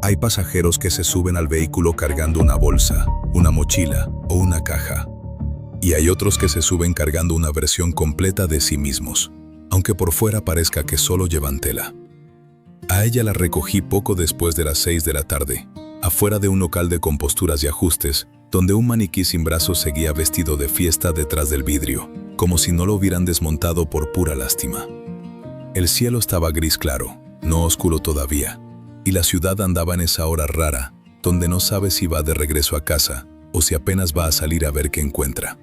Hay pasajeros que se suben al vehículo cargando una bolsa, una mochila o una caja. Y hay otros que se suben cargando una versión completa de sí mismos, aunque por fuera parezca que solo llevan tela. A ella la recogí poco después de las 6 de la tarde, afuera de un local de composturas y ajustes, donde un maniquí sin brazos seguía vestido de fiesta detrás del vidrio, como si no lo hubieran desmontado por pura lástima. El cielo estaba gris claro, no oscuro todavía, y la ciudad andaba en esa hora rara, donde no sabe si va de regreso a casa o si apenas va a salir a ver qué encuentra.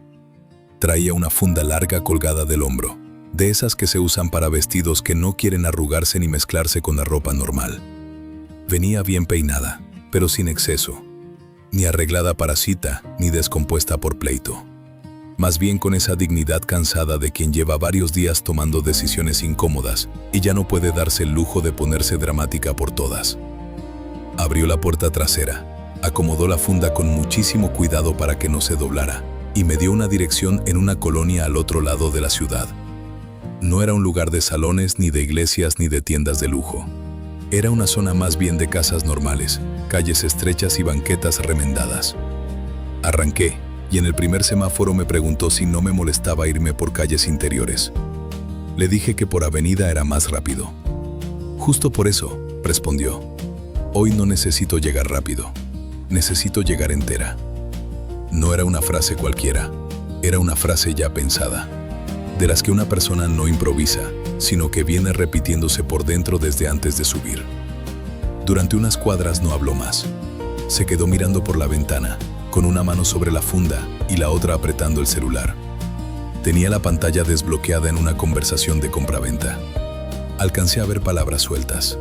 Traía una funda larga colgada del hombro, de esas que se usan para vestidos que no quieren arrugarse ni mezclarse con la ropa normal. Venía bien peinada, pero sin exceso, ni arreglada para cita, ni descompuesta por pleito. Más bien con esa dignidad cansada de quien lleva varios días tomando decisiones incómodas y ya no puede darse el lujo de ponerse dramática por todas. Abrió la puerta trasera, acomodó la funda con muchísimo cuidado para que no se doblara y me dio una dirección en una colonia al otro lado de la ciudad. No era un lugar de salones, ni de iglesias, ni de tiendas de lujo. Era una zona más bien de casas normales, calles estrechas y banquetas remendadas. Arranqué, y en el primer semáforo me preguntó si no me molestaba irme por calles interiores. Le dije que por avenida era más rápido. Justo por eso, respondió. Hoy no necesito llegar rápido. Necesito llegar entera. No era una frase cualquiera, era una frase ya pensada, de las que una persona no improvisa, sino que viene repitiéndose por dentro desde antes de subir. Durante unas cuadras no habló más. Se quedó mirando por la ventana, con una mano sobre la funda y la otra apretando el celular. Tenía la pantalla desbloqueada en una conversación de compraventa. Alcancé a ver palabras sueltas.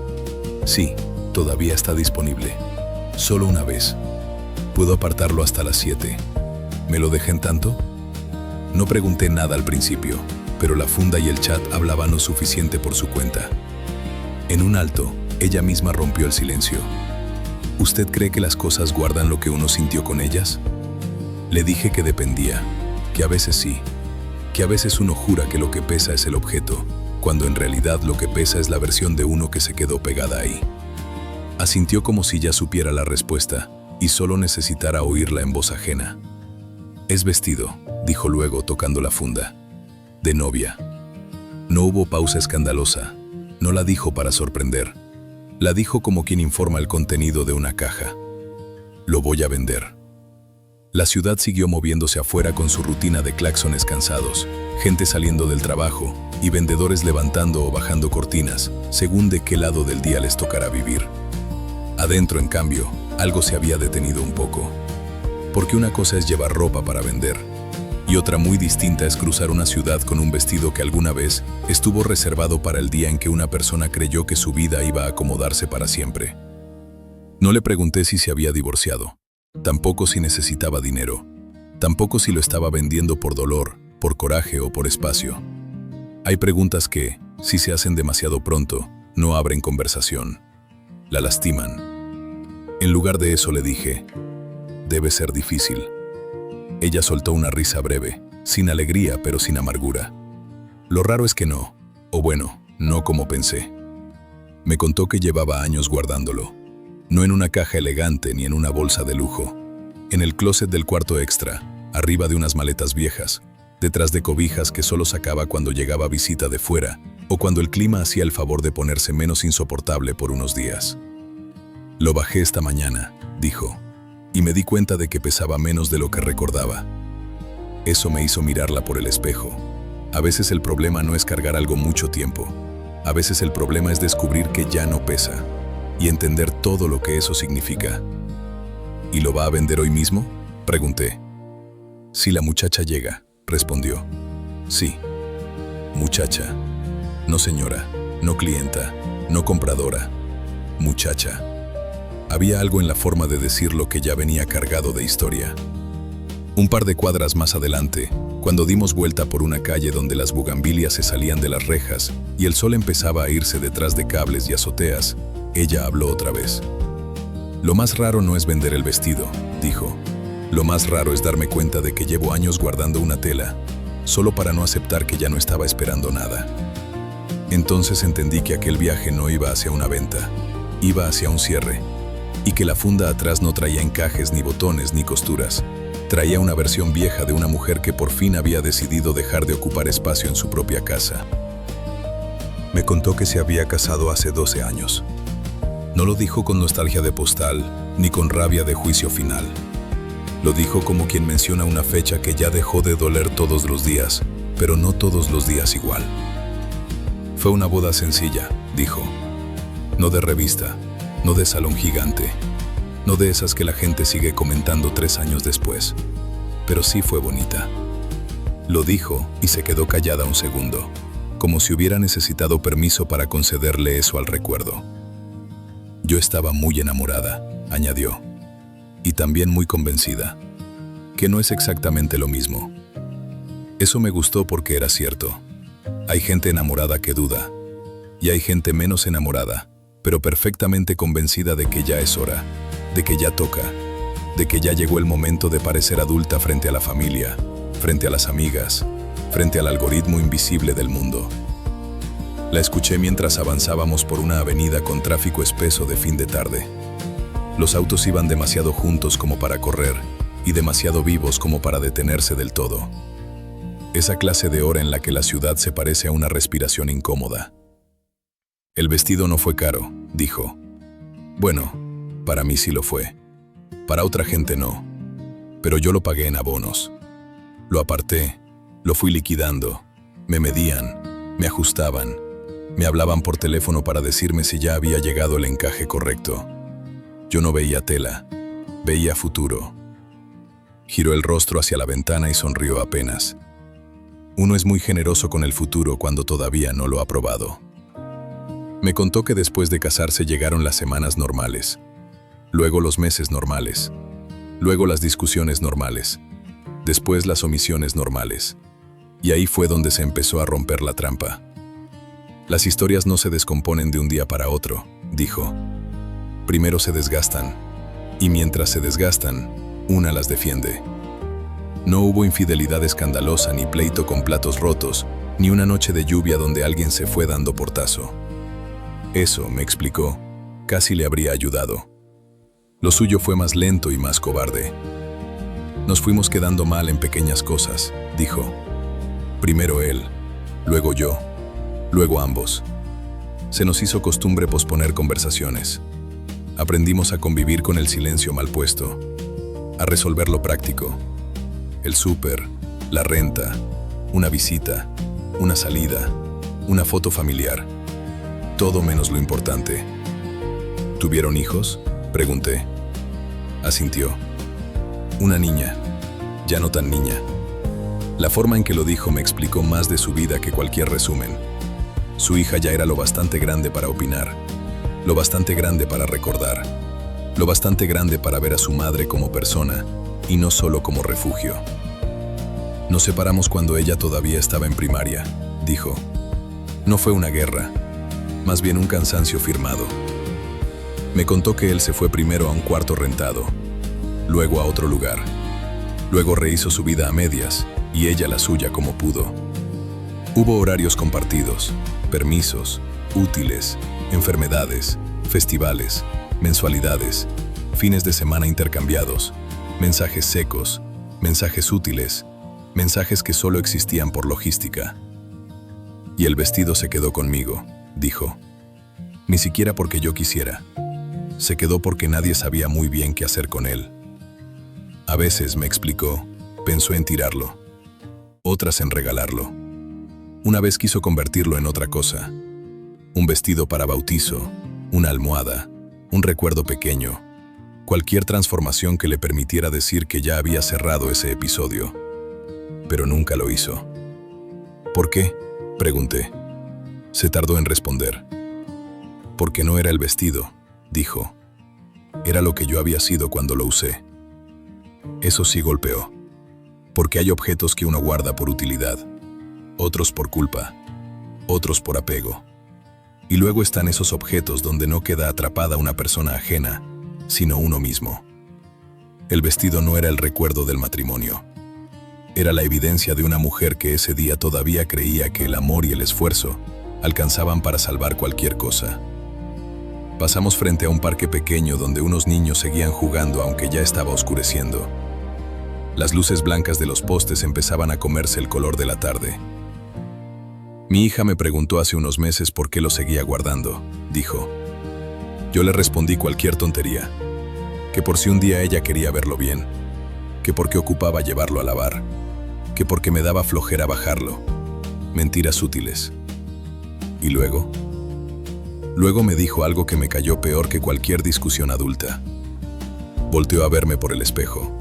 Sí, todavía está disponible. Solo una vez. Puedo apartarlo hasta las 7. ¿Me lo dejen tanto? No pregunté nada al principio, pero la funda y el chat hablaban lo suficiente por su cuenta. En un alto, ella misma rompió el silencio. ¿Usted cree que las cosas guardan lo que uno sintió con ellas? Le dije que dependía, que a veces sí, que a veces uno jura que lo que pesa es el objeto, cuando en realidad lo que pesa es la versión de uno que se quedó pegada ahí. Asintió como si ya supiera la respuesta y solo necesitara oírla en voz ajena. Es vestido, dijo luego tocando la funda. De novia. No hubo pausa escandalosa. No la dijo para sorprender. La dijo como quien informa el contenido de una caja. Lo voy a vender. La ciudad siguió moviéndose afuera con su rutina de claxones cansados, gente saliendo del trabajo y vendedores levantando o bajando cortinas, según de qué lado del día les tocará vivir. Adentro, en cambio, algo se había detenido un poco. Porque una cosa es llevar ropa para vender, y otra muy distinta es cruzar una ciudad con un vestido que alguna vez estuvo reservado para el día en que una persona creyó que su vida iba a acomodarse para siempre. No le pregunté si se había divorciado, tampoco si necesitaba dinero, tampoco si lo estaba vendiendo por dolor, por coraje o por espacio. Hay preguntas que, si se hacen demasiado pronto, no abren conversación. La lastiman. En lugar de eso le dije, debe ser difícil. Ella soltó una risa breve, sin alegría pero sin amargura. Lo raro es que no, o bueno, no como pensé. Me contó que llevaba años guardándolo, no en una caja elegante ni en una bolsa de lujo, en el closet del cuarto extra, arriba de unas maletas viejas, detrás de cobijas que solo sacaba cuando llegaba visita de fuera o cuando el clima hacía el favor de ponerse menos insoportable por unos días. Lo bajé esta mañana, dijo, y me di cuenta de que pesaba menos de lo que recordaba. Eso me hizo mirarla por el espejo. A veces el problema no es cargar algo mucho tiempo. A veces el problema es descubrir que ya no pesa y entender todo lo que eso significa. ¿Y lo va a vender hoy mismo?, pregunté. Si la muchacha llega, respondió. Sí. Muchacha. No señora, no clienta, no compradora. Muchacha. Había algo en la forma de decirlo que ya venía cargado de historia. Un par de cuadras más adelante, cuando dimos vuelta por una calle donde las bugambilias se salían de las rejas y el sol empezaba a irse detrás de cables y azoteas, ella habló otra vez. Lo más raro no es vender el vestido, dijo. Lo más raro es darme cuenta de que llevo años guardando una tela, solo para no aceptar que ya no estaba esperando nada. Entonces entendí que aquel viaje no iba hacia una venta, iba hacia un cierre. y que la funda atrás no traía encajes, ni botones, ni costuras. Traía una versión vieja de una mujer que por fin había decidido dejar de ocupar espacio en su propia casa. Me contó que se había casado hace 12 años. No lo dijo con nostalgia de postal, ni con rabia de juicio final. Lo dijo como quien menciona una fecha que ya dejó de doler todos los días, pero no todos los días igual. Fue una boda sencilla, dijo. No de revista, no de salón gigante, no de esas que la gente sigue comentando 3 años después, pero sí fue bonita. Lo dijo y se quedó callada un segundo, como si hubiera necesitado permiso para concederle eso al recuerdo. Yo estaba muy enamorada, añadió, y también muy convencida, que no es exactamente lo mismo. Eso me gustó porque era cierto. Hay gente enamorada que duda, y hay gente menos enamorada, pero perfectamente convencida de que ya es hora, de que ya toca, de que ya llegó el momento de parecer adulta frente a la familia, frente a las amigas, frente al algoritmo invisible del mundo. La escuché mientras avanzábamos por una avenida con tráfico espeso de fin de tarde. Los autos iban demasiado juntos como para correr y demasiado vivos como para detenerse del todo. Esa clase de hora en la que la ciudad se parece a una respiración incómoda. El vestido no fue caro, dijo. Bueno, para mí sí lo fue. Para otra gente no. Pero yo lo pagué en abonos. Lo aparté, lo fui liquidando. Me medían, me ajustaban, me hablaban por teléfono para decirme si ya había llegado el encaje correcto. Yo no veía tela, veía futuro. Giró el rostro hacia la ventana y sonrió apenas. Uno es muy generoso con el futuro cuando todavía no lo ha probado. Me contó que después de casarse llegaron las semanas normales, luego los meses normales, luego las discusiones normales, después las omisiones normales. Y ahí fue donde se empezó a romper la trampa. Las historias no se descomponen de un día para otro, dijo. Primero se desgastan, y mientras se desgastan, una las defiende. No hubo infidelidad escandalosa, ni pleito con platos rotos, ni una noche de lluvia donde alguien se fue dando portazo. Eso, me explicó, casi le habría ayudado. Lo suyo fue más lento y más cobarde. Nos fuimos quedando mal en pequeñas cosas, dijo. Primero él, luego yo, luego ambos. Se nos hizo costumbre posponer conversaciones. Aprendimos a convivir con el silencio mal puesto, a resolver lo práctico. El súper, la renta, una visita, una salida, una foto familiar. Todo menos lo importante. ¿Tuvieron hijos?, pregunté. Asintió. Una niña, ya no tan niña. La forma en que lo dijo me explicó más de su vida que cualquier resumen. Su hija ya era lo bastante grande para opinar, lo bastante grande para recordar, lo bastante grande para ver a su madre como persona y no solo como refugio. Nos separamos cuando ella todavía estaba en primaria, dijo. No fue una guerra, más bien un cansancio firmado. Me contó que él se fue primero a un cuarto rentado, luego a otro lugar. Luego rehizo su vida a medias y ella la suya como pudo. Hubo horarios compartidos, permisos, útiles, enfermedades, festivales, mensualidades, fines de semana intercambiados, mensajes secos, mensajes útiles, mensajes que solo existían por logística. Y el vestido se quedó conmigo, dijo. Ni siquiera porque yo quisiera. Se quedó porque nadie sabía muy bien qué hacer con él. A veces, me explicó, pensó en tirarlo. Otras en regalarlo. Una vez quiso convertirlo en otra cosa. Un vestido para bautizo, una almohada, un recuerdo pequeño. Cualquier transformación que le permitiera decir que ya había cerrado ese episodio. Pero nunca lo hizo. ¿Por qué?, pregunté. Se tardó en responder. Porque no era el vestido, dijo. Era lo que yo había sido cuando lo usé. Eso sí golpeó. Porque hay objetos que uno guarda por utilidad, otros por culpa, otros por apego. Y luego están esos objetos donde no queda atrapada una persona ajena, sino uno mismo. El vestido no era el recuerdo del matrimonio. Era la evidencia de una mujer que ese día todavía creía que el amor y el esfuerzo alcanzaban para salvar cualquier cosa. Pasamos frente a un parque pequeño donde unos niños seguían jugando aunque ya estaba oscureciendo. Las luces blancas de los postes empezaban a comerse el color de la tarde. Mi hija me preguntó hace unos meses por qué lo seguía guardando, dijo. Yo le respondí cualquier tontería, que por si un día ella quería verlo bien, que porque ocupaba llevarlo a lavar, que porque me daba flojera bajarlo. Mentiras útiles. ¿Y luego? Luego me dijo algo que me cayó peor que cualquier discusión adulta. Volteó a verme por el espejo.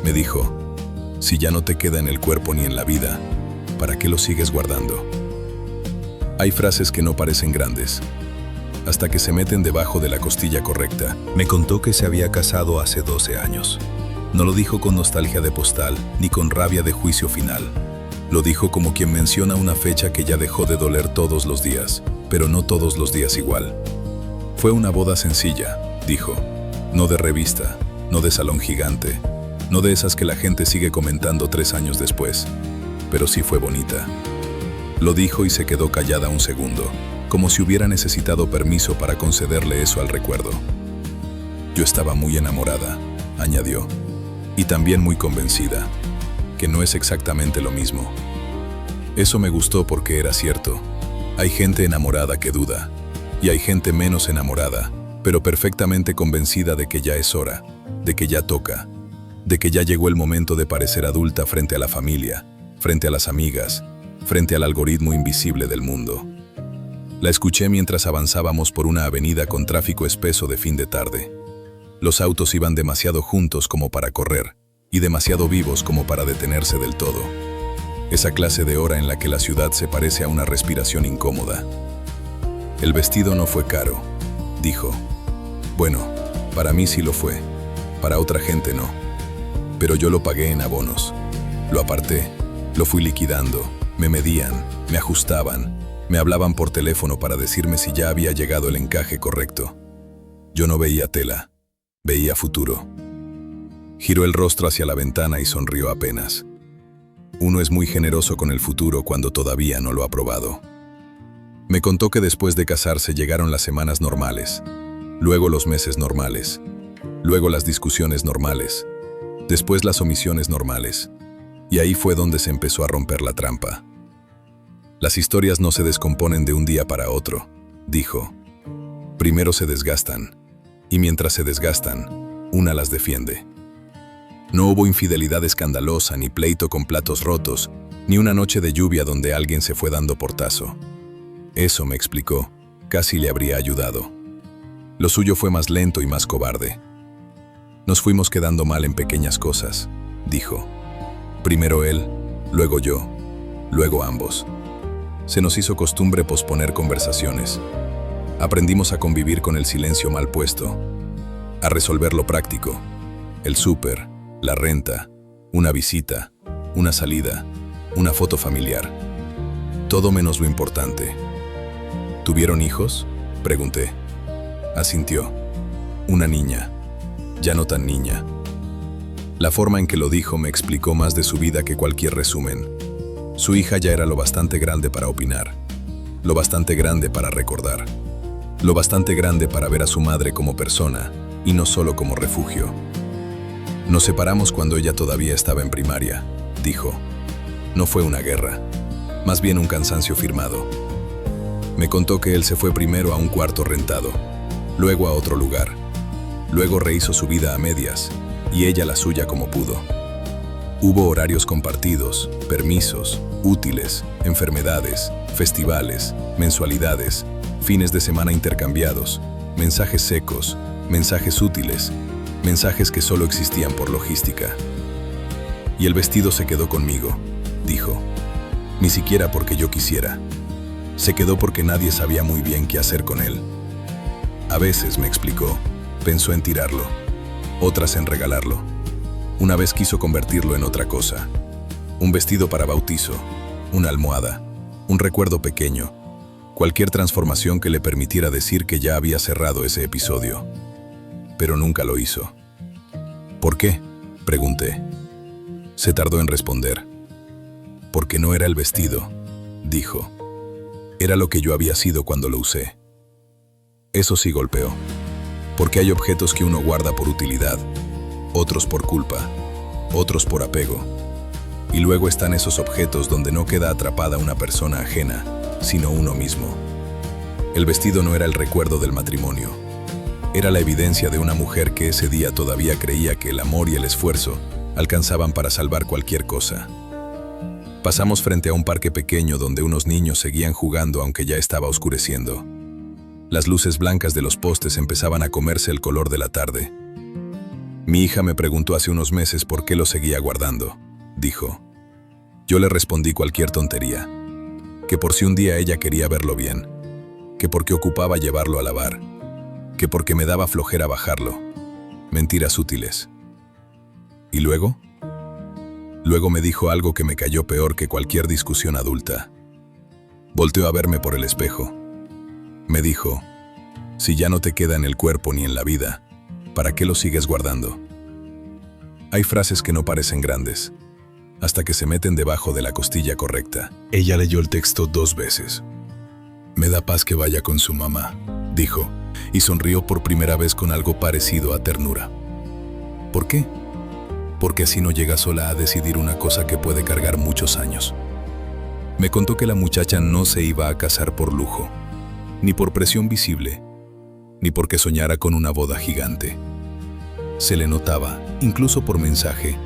Me dijo, si ya no te queda en el cuerpo ni en la vida, ¿para qué lo sigues guardando? Hay frases que no parecen grandes, hasta que se meten debajo de la costilla correcta. Me contó que se había casado hace 12 años. No lo dijo con nostalgia de postal, ni con rabia de juicio final. Lo dijo como quien menciona una fecha que ya dejó de doler todos los días, pero no todos los días igual. Fue una boda sencilla, dijo. No de revista, no de salón gigante, no de esas que la gente sigue comentando 3 años después, pero sí fue bonita. Lo dijo y se quedó callada un segundo, como si hubiera necesitado permiso para concederle eso al recuerdo. Yo estaba muy enamorada, añadió, y también muy convencida, que no es exactamente lo mismo. Eso me gustó porque era cierto. Hay gente enamorada que duda, y hay gente menos enamorada, pero perfectamente convencida de que ya es hora, de que ya toca, de que ya llegó el momento de parecer adulta frente a la familia, frente a las amigas, frente al algoritmo invisible del mundo. La escuché mientras avanzábamos por una avenida con tráfico espeso de fin de tarde. Los autos iban demasiado juntos como para correr, y demasiado vivos como para detenerse del todo. Esa clase de hora en la que la ciudad se parece a una respiración incómoda. El vestido no fue caro, dijo. Bueno, para mí sí lo fue, para otra gente no. Pero yo lo pagué en abonos. Lo aparté, lo fui liquidando, me medían, me ajustaban, me hablaban por teléfono para decirme si ya había llegado el encaje correcto. Yo no veía tela, veía futuro. Giró el rostro hacia la ventana y sonrió apenas. Uno es muy generoso con el futuro cuando todavía no lo ha probado. Me contó que después de casarse llegaron las semanas normales, luego los meses normales, luego las discusiones normales, después las omisiones normales, y ahí fue donde se empezó a romper la trampa. Las historias no se descomponen de un día para otro, dijo. Primero se desgastan, y mientras se desgastan, una las defiende. No hubo infidelidad escandalosa, ni pleito con platos rotos, ni una noche de lluvia donde alguien se fue dando portazo. Eso, me explicó, casi le habría ayudado. Lo suyo fue más lento y más cobarde. Nos fuimos quedando mal en pequeñas cosas, dijo. Primero él, luego yo, luego ambos. Se nos hizo costumbre posponer conversaciones. Aprendimos a convivir con el silencio mal puesto, a resolver lo práctico, el súper, la renta, una visita, una salida, una foto familiar. Todo menos lo importante. ¿Tuvieron hijos?, pregunté. Asintió. Una niña. Ya no tan niña. La forma en que lo dijo me explicó más de su vida que cualquier resumen. Su hija ya era lo bastante grande para opinar, lo bastante grande para recordar, lo bastante grande para ver a su madre como persona y no solo como refugio. Nos separamos cuando ella todavía estaba en primaria, dijo. No fue una guerra, más bien un cansancio firmado. Me contó que él se fue primero a un cuarto rentado, luego a otro lugar. Luego rehizo su vida a medias, y ella la suya como pudo. Hubo horarios compartidos, permisos, útiles, enfermedades, festivales, mensualidades, fines de semana intercambiados, mensajes secos, mensajes útiles, mensajes que solo existían por logística. Y el vestido se quedó conmigo, dijo. Ni siquiera porque yo quisiera. Se quedó porque nadie sabía muy bien qué hacer con él. A veces, me explicó, pensó en tirarlo, otras en regalarlo. Una vez quiso convertirlo en otra cosa. Un vestido para bautizo, una almohada, un recuerdo pequeño, cualquier transformación que le permitiera decir que ya había cerrado ese episodio. Pero nunca lo hizo. ¿Por qué?, pregunté. Se tardó en responder. Porque no era el vestido, dijo. Era lo que yo había sido cuando lo usé. Eso sí golpeó, porque hay objetos que uno guarda por utilidad, otros por culpa, otros por apego. Y luego están esos objetos donde no queda atrapada una persona ajena, sino uno mismo. El vestido no era el recuerdo del matrimonio. Era la evidencia de una mujer que ese día todavía creía que el amor y el esfuerzo alcanzaban para salvar cualquier cosa. Pasamos frente a un parque pequeño donde unos niños seguían jugando aunque ya estaba oscureciendo. Las luces blancas de los postes empezaban a comerse el color de la tarde. Mi hija me preguntó hace unos meses por qué lo seguía guardando, dijo. Yo le respondí cualquier tontería, que por si un día ella quería verlo bien, que porque ocupaba llevarlo a lavar, que porque me daba flojera bajarlo. Mentiras útiles. ¿Y luego? Luego me dijo algo que me cayó peor que cualquier discusión adulta. Volteó a verme por el espejo. Me dijo, si ya no te queda en el cuerpo ni en la vida, ¿para qué lo sigues guardando? Hay frases que no parecen grandes, hasta que se meten debajo de la costilla correcta. Ella leyó el texto 2 veces. Me da paz que vaya con su mamá, dijo, y sonrió por primera vez con algo parecido a ternura. ¿Por qué? Porque así no llega sola a decidir una cosa que puede cargar muchos años. Me contó que la muchacha no se iba a casar por lujo, ni por presión visible, ni porque soñara con una boda gigante. Se le notaba, incluso por mensaje,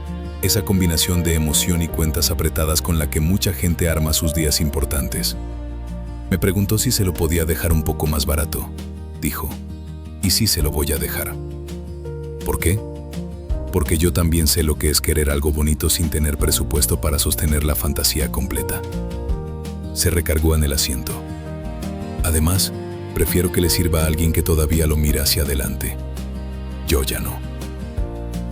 esa combinación de emoción y cuentas apretadas con la que mucha gente arma sus días importantes. Me preguntó si se lo podía dejar un poco más barato, dijo, y sí se lo voy a dejar. ¿Por qué? Porque yo también sé lo que es querer algo bonito sin tener presupuesto para sostener la fantasía completa. Se recargó en el asiento. Además, prefiero que le sirva a alguien que todavía lo mira hacia adelante. Yo ya no.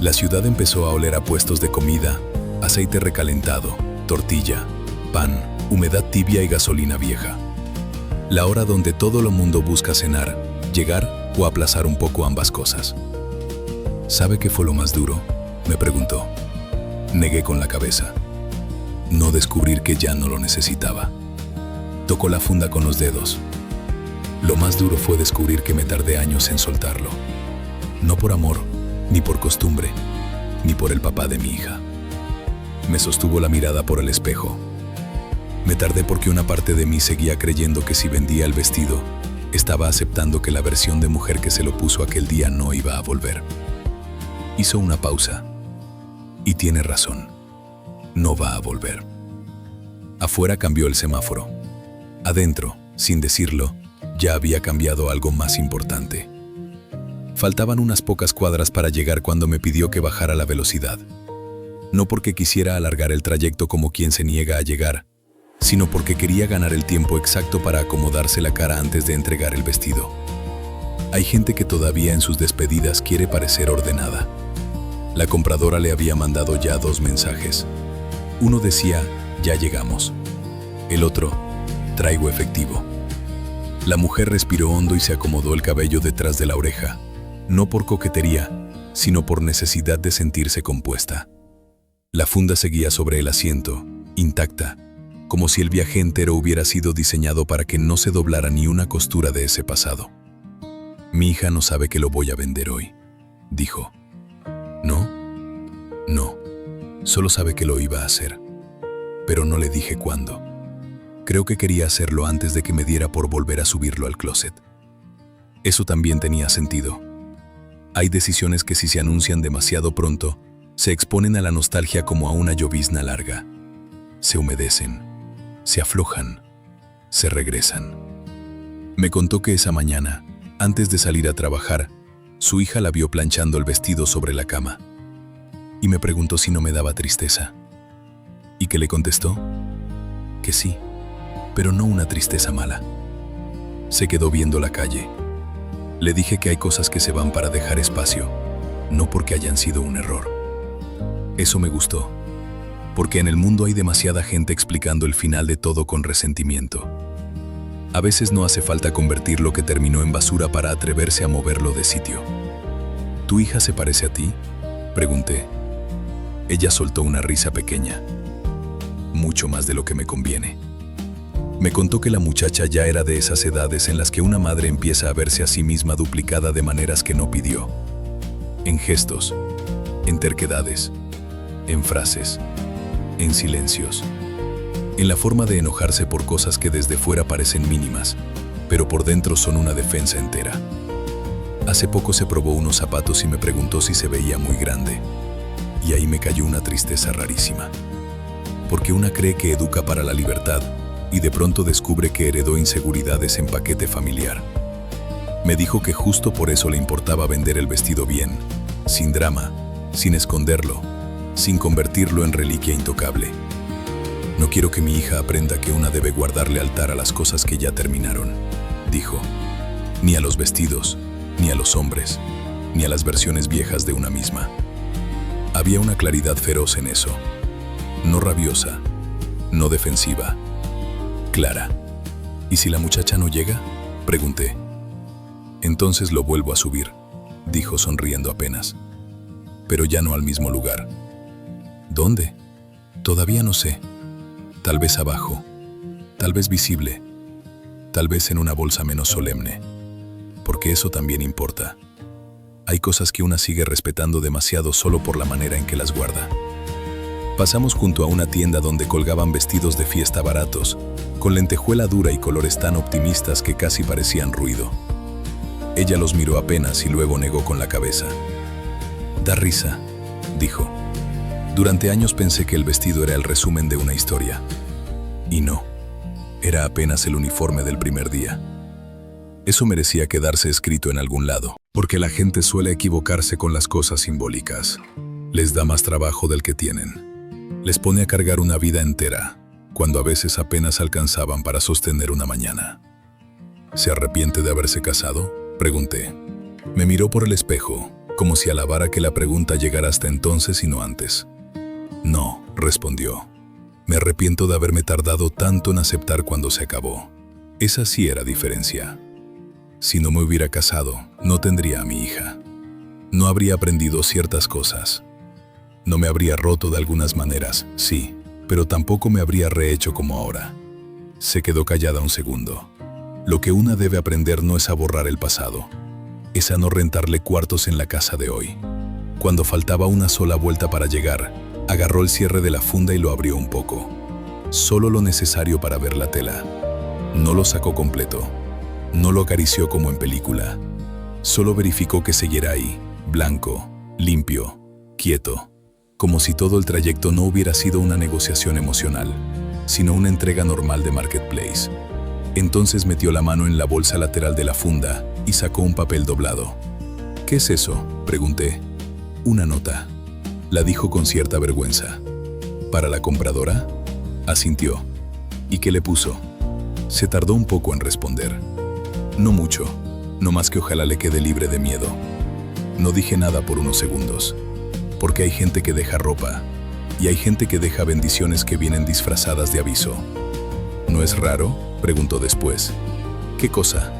La ciudad empezó a oler a puestos de comida, aceite recalentado, tortilla, pan, humedad tibia y gasolina vieja. La hora donde todo el mundo busca cenar, llegar o aplazar un poco ambas cosas. ¿Sabe qué fue lo más duro?, me preguntó. Negué con la cabeza. No descubrir que ya no lo necesitaba. Tocó la funda con los dedos. Lo más duro fue descubrir que me tardé años en soltarlo. No por amor, ni por costumbre, ni por el papá de mi hija. Me sostuvo la mirada por el espejo. Me tardé porque una parte de mí seguía creyendo que si vendía el vestido, estaba aceptando que la versión de mujer que se lo puso aquel día no iba a volver. Hizo una pausa. Y tiene razón. No va a volver. Afuera cambió el semáforo. Adentro, sin decirlo, ya había cambiado algo más importante. Faltaban unas pocas cuadras para llegar cuando me pidió que bajara la velocidad. No porque quisiera alargar el trayecto como quien se niega a llegar, sino porque quería ganar el tiempo exacto para acomodarse la cara antes de entregar el vestido. Hay gente que todavía en sus despedidas quiere parecer ordenada. La compradora le había mandado ya 2 mensajes. Uno decía, ya llegamos. El otro, traigo efectivo. La mujer respiró hondo y se acomodó el cabello detrás de la oreja, no por coquetería, sino por necesidad de sentirse compuesta. La funda seguía sobre el asiento, intacta, como si el viaje entero hubiera sido diseñado para que no se doblara ni una costura de ese pasado. Mi hija no sabe que lo voy a vender hoy, dijo. ¿No? No, solo sabe que lo iba a hacer, pero no le dije cuándo. Creo que quería hacerlo antes de que me diera por volver a subirlo al closet. Eso también tenía sentido. Hay decisiones que si se anuncian demasiado pronto, se exponen a la nostalgia como a una llovizna larga. Se humedecen, se aflojan, se regresan. Me contó que esa mañana, antes de salir a trabajar, su hija la vio planchando el vestido sobre la cama. Y me preguntó si no me daba tristeza. ¿Y qué le contestó? Que sí, pero no una tristeza mala. Se quedó viendo la calle. Le dije que hay cosas que se van para dejar espacio, no porque hayan sido un error. Eso me gustó, porque en el mundo hay demasiada gente explicando el final de todo con resentimiento. A veces no hace falta convertir lo que terminó en basura para atreverse a moverlo de sitio. ¿Tu hija se parece a ti?, pregunté. Ella soltó una risa pequeña. Mucho más de lo que me conviene. Me contó que la muchacha ya era de esas edades en las que una madre empieza a verse a sí misma duplicada de maneras que no pidió. En gestos, en terquedades, en frases, en silencios, en la forma de enojarse por cosas que desde fuera parecen mínimas, pero por dentro son una defensa entera. Hace poco se probó unos zapatos y me preguntó si se veía muy grande. Y ahí me cayó una tristeza rarísima. Porque una cree que educa para la libertad y de pronto descubre que heredó inseguridades en paquete familiar. Me dijo que justo por eso le importaba vender el vestido bien, sin drama, sin esconderlo, sin convertirlo en reliquia intocable. No quiero que mi hija aprenda que una debe guardar lealtad a las cosas que ya terminaron, dijo. Ni a los vestidos, ni a los hombres, ni a las versiones viejas de una misma. Había una claridad feroz en eso. No rabiosa, no defensiva. Clara. ¿Y si la muchacha no llega?, pregunté. Entonces lo vuelvo a subir, dijo sonriendo apenas. Pero ya no al mismo lugar. ¿Dónde? Todavía no sé. Tal vez abajo, tal vez visible, tal vez en una bolsa menos solemne. Porque eso también importa. Hay cosas que una sigue respetando demasiado solo por la manera en que las guarda. Pasamos junto a una tienda donde colgaban vestidos de fiesta baratos, con lentejuela dura y colores tan optimistas que casi parecían ruido. Ella los miró apenas y luego negó con la cabeza. Da risa, dijo. Durante años pensé que el vestido era el resumen de una historia. Y no, era apenas el uniforme del primer día. Eso merecía quedarse escrito en algún lado, porque la gente suele equivocarse con las cosas simbólicas. Les da más trabajo del que tienen. Les pone a cargar una vida entera, cuando a veces apenas alcanzaban para sostener una mañana. ¿Se arrepiente de haberse casado?, pregunté. Me miró por el espejo, como si alabara que la pregunta llegara hasta entonces y no antes. No, respondió. Me arrepiento de haberme tardado tanto en aceptar cuando se acabó. Esa sí era diferencia. Si no me hubiera casado, no tendría a mi hija. No habría aprendido ciertas cosas. No me habría roto de algunas maneras, sí, pero tampoco me habría rehecho como ahora. Se quedó callada un segundo. Lo que una debe aprender no es a borrar el pasado, es a no rentarle cuartos en la casa de hoy. Cuando faltaba una sola vuelta para llegar, agarró el cierre de la funda y lo abrió un poco. Solo lo necesario para ver la tela. No lo sacó completo. No lo acarició como en película. Solo verificó que siguiera ahí, blanco, limpio, quieto, como si todo el trayecto no hubiera sido una negociación emocional, sino una entrega normal de marketplace. Entonces metió la mano en la bolsa lateral de la funda y sacó un papel doblado. ¿Qué es eso?, pregunté. Una nota, la dijo con cierta vergüenza. ¿Para la compradora?, asintió. ¿Y qué le puso? Se tardó un poco en responder. No mucho, no más que ojalá le quede libre de miedo. No dije nada por unos segundos, porque hay gente que deja ropa, y hay gente que deja bendiciones que vienen disfrazadas de aviso. ¿No es raro?, preguntó después. ¿Qué cosa?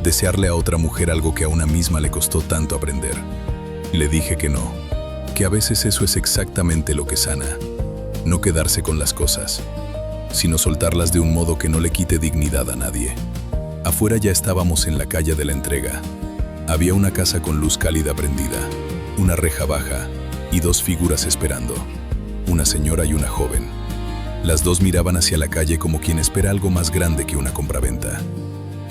Desearle a otra mujer algo que a una misma le costó tanto aprender. Le dije que no, que a veces eso es exactamente lo que sana. No quedarse con las cosas, sino soltarlas de un modo que no le quite dignidad a nadie. Afuera ya estábamos en la calle de la entrega. Había una casa con luz cálida prendida, una reja baja y dos figuras esperando, una señora y una joven. Las dos miraban hacia la calle como quien espera algo más grande que una compraventa.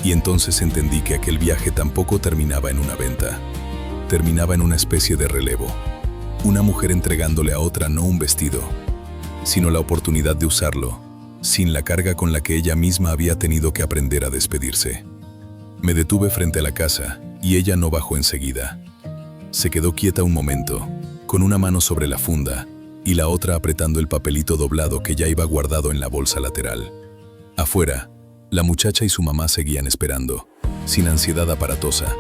Y entonces entendí que aquel viaje tampoco terminaba en una venta. Terminaba en una especie de relevo. Una mujer entregándole a otra no un vestido, sino la oportunidad de usarlo, sin la carga con la que ella misma había tenido que aprender a despedirse. Me detuve frente a la casa y ella no bajó enseguida. Se quedó quieta un momento, con una mano sobre la funda y la otra apretando el papelito doblado que ya iba guardado en la bolsa lateral. Afuera, la muchacha y su mamá seguían esperando, sin ansiedad aparatosa,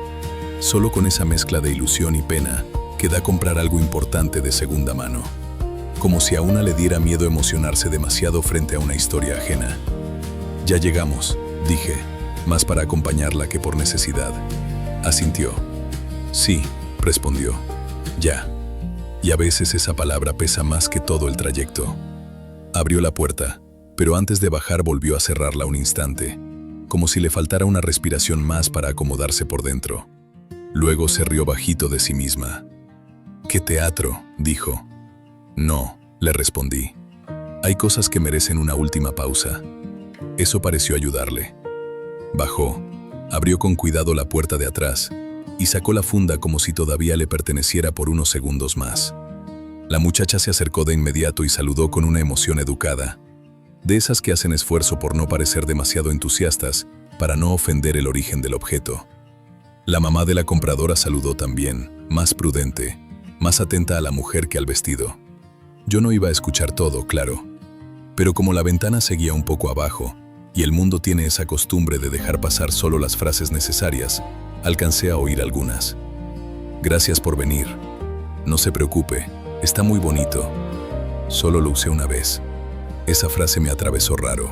solo con esa mezcla de ilusión y pena que da comprar algo importante de segunda mano. Como si a una le diera miedo emocionarse demasiado frente a una historia ajena. Ya llegamos, dije, más para acompañarla que por necesidad. Asintió. Sí, respondió. Ya. Y a veces esa palabra pesa más que todo el trayecto. Abrió la puerta, pero antes de bajar volvió a cerrarla un instante, como si le faltara una respiración más para acomodarse por dentro. Luego se rió bajito de sí misma. «¿Qué teatro?», dijo. «No», le respondí. «Hay cosas que merecen una última pausa». Eso pareció ayudarle. Bajó, abrió con cuidado la puerta de atrás y sacó la funda como si todavía le perteneciera por unos segundos más. La muchacha se acercó de inmediato y saludó con una emoción educada, de esas que hacen esfuerzo por no parecer demasiado entusiastas para no ofender el origen del objeto. La mamá de la compradora saludó también, más prudente, más atenta a la mujer que al vestido. Yo no iba a escuchar todo, claro, pero como la ventana seguía un poco abajo y el mundo tiene esa costumbre de dejar pasar solo las frases necesarias, alcancé a oír algunas. «Gracias por venir. No se preocupe, está muy bonito. Solo lo usé una vez». Esa frase me atravesó raro.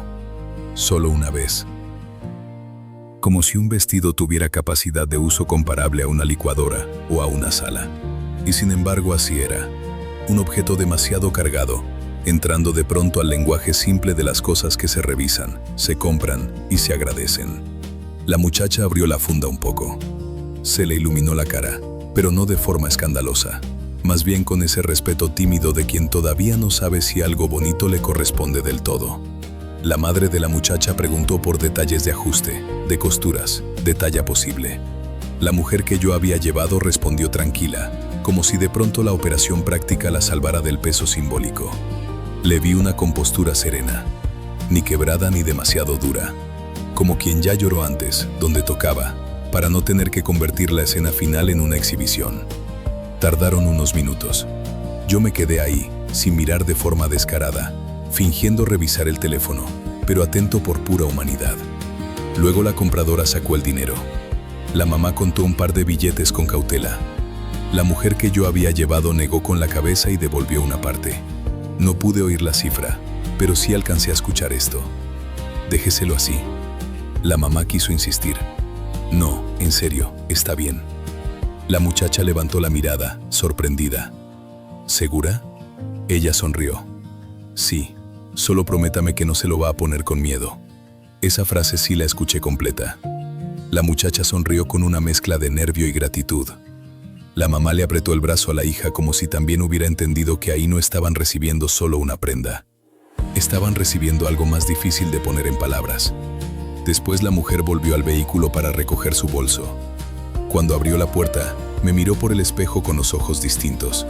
Solo una vez. Como si un vestido tuviera capacidad de uso comparable a una licuadora o a una sala. Y sin embargo así era. Un objeto demasiado cargado, entrando de pronto al lenguaje simple de las cosas que se revisan, se compran y se agradecen. La muchacha abrió la funda un poco. Se le iluminó la cara, pero no de forma escandalosa. Más bien con ese respeto tímido de quien todavía no sabe si algo bonito le corresponde del todo. La madre de la muchacha preguntó por detalles de ajuste, de costuras, de talla posible. La mujer que yo había llevado respondió tranquila, como si de pronto la operación práctica la salvara del peso simbólico. Le vi una compostura serena, ni quebrada ni demasiado dura, como quien ya lloró antes, donde tocaba, para no tener que convertir la escena final en una exhibición. Tardaron unos minutos. Yo me quedé ahí, sin mirar de forma descarada, fingiendo revisar el teléfono, pero atento por pura humanidad. Luego la compradora sacó el dinero. La mamá contó un par de billetes con cautela. La mujer que yo había llevado negó con la cabeza y devolvió una parte. No pude oír la cifra, pero sí alcancé a escuchar esto. «Déjeselo así». La mamá quiso insistir. «No, en serio, está bien». La muchacha levantó la mirada, sorprendida. «¿Segura?». Ella sonrió. «Sí, solo prométame que no se lo va a poner con miedo». Esa frase sí la escuché completa. La muchacha sonrió con una mezcla de nervio y gratitud. La mamá le apretó el brazo a la hija como si también hubiera entendido que ahí no estaban recibiendo solo una prenda. Estaban recibiendo algo más difícil de poner en palabras. Después la mujer volvió al vehículo para recoger su bolso. Cuando abrió la puerta, me miró por el espejo con los ojos distintos.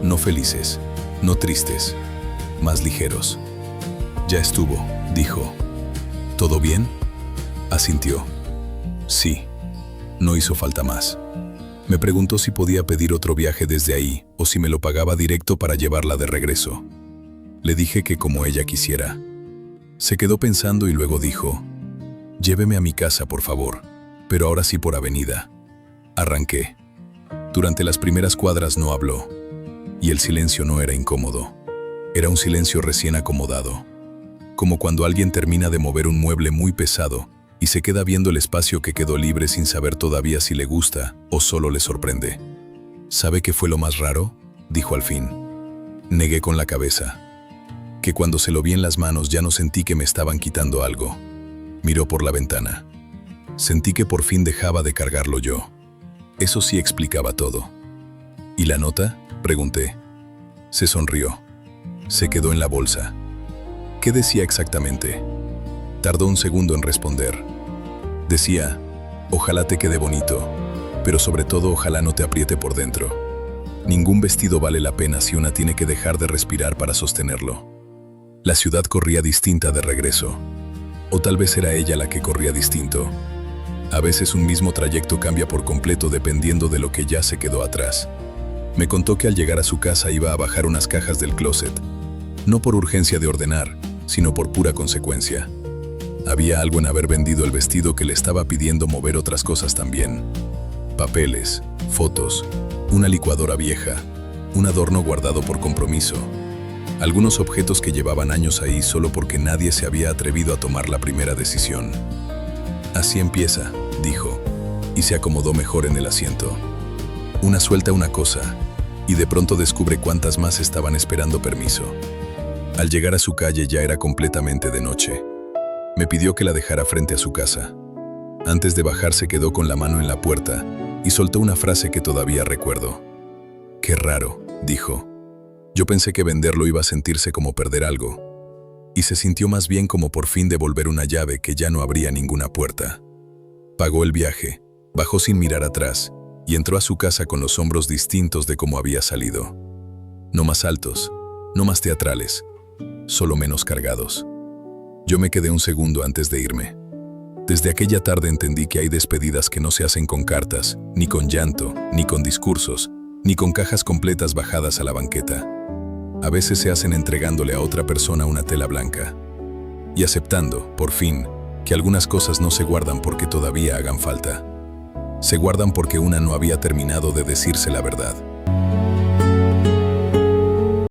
No felices, no tristes, más ligeros. «Ya estuvo», dijo. «¿Todo bien?». Asintió. «Sí, no hizo falta más». Me preguntó si podía pedir otro viaje desde ahí o si me lo pagaba directo para llevarla de regreso. Le dije que como ella quisiera. Se quedó pensando y luego dijo: «Lléveme a mi casa, por favor, pero ahora sí por avenida». Arranqué. Durante las primeras cuadras no habló, y el silencio no era incómodo. Era un silencio recién acomodado, como cuando alguien termina de mover un mueble muy pesado y se queda viendo el espacio que quedó libre sin saber todavía si le gusta o solo le sorprende. «¿Sabe qué fue lo más raro?», dijo al fin. Negué con la cabeza. Que cuando se lo vi en las manos ya no sentí que me estaban quitando algo. Miró por la ventana. Sentí que por fin dejaba de cargarlo yo. Eso sí explicaba todo. «¿Y la nota?», pregunté. Se sonrió. Se quedó en la bolsa. «¿Qué decía exactamente?». Tardó un segundo en responder. Decía: «Ojalá te quede bonito, pero sobre todo ojalá no te apriete por dentro. Ningún vestido vale la pena si una tiene que dejar de respirar para sostenerlo». La ciudad corría distinta de regreso. O tal vez era ella la que corría distinto. A veces un mismo trayecto cambia por completo dependiendo de lo que ya se quedó atrás. Me contó que al llegar a su casa iba a bajar unas cajas del closet. No por urgencia de ordenar, sino por pura consecuencia. Había algo en haber vendido el vestido que le estaba pidiendo mover otras cosas también. Papeles, fotos, una licuadora vieja, un adorno guardado por compromiso. Algunos objetos que llevaban años ahí solo porque nadie se había atrevido a tomar la primera decisión. «Así empieza», dijo, y se acomodó mejor en el asiento. Una suelta una cosa, y de pronto descubre cuántas más estaban esperando permiso. Al llegar a su calle ya era completamente de noche. Me pidió que la dejara frente a su casa. Antes de bajar se quedó con la mano en la puerta y soltó una frase que todavía recuerdo. «Qué raro», dijo. Yo pensé que venderlo iba a sentirse como perder algo, y se sintió más bien como por fin devolver una llave que ya no abría ninguna puerta. Pagó el viaje, bajó sin mirar atrás y entró a su casa con los hombros distintos de cómo había salido. No más altos, no más teatrales, solo menos cargados. Yo me quedé un segundo antes de irme. Desde aquella tarde entendí que hay despedidas que no se hacen con cartas, ni con llanto, ni con discursos, ni con cajas completas bajadas a la banqueta. A veces se hacen entregándole a otra persona una tela blanca y aceptando, por fin, que algunas cosas no se guardan porque todavía hagan falta. Se guardan porque una no había terminado de decirse la verdad.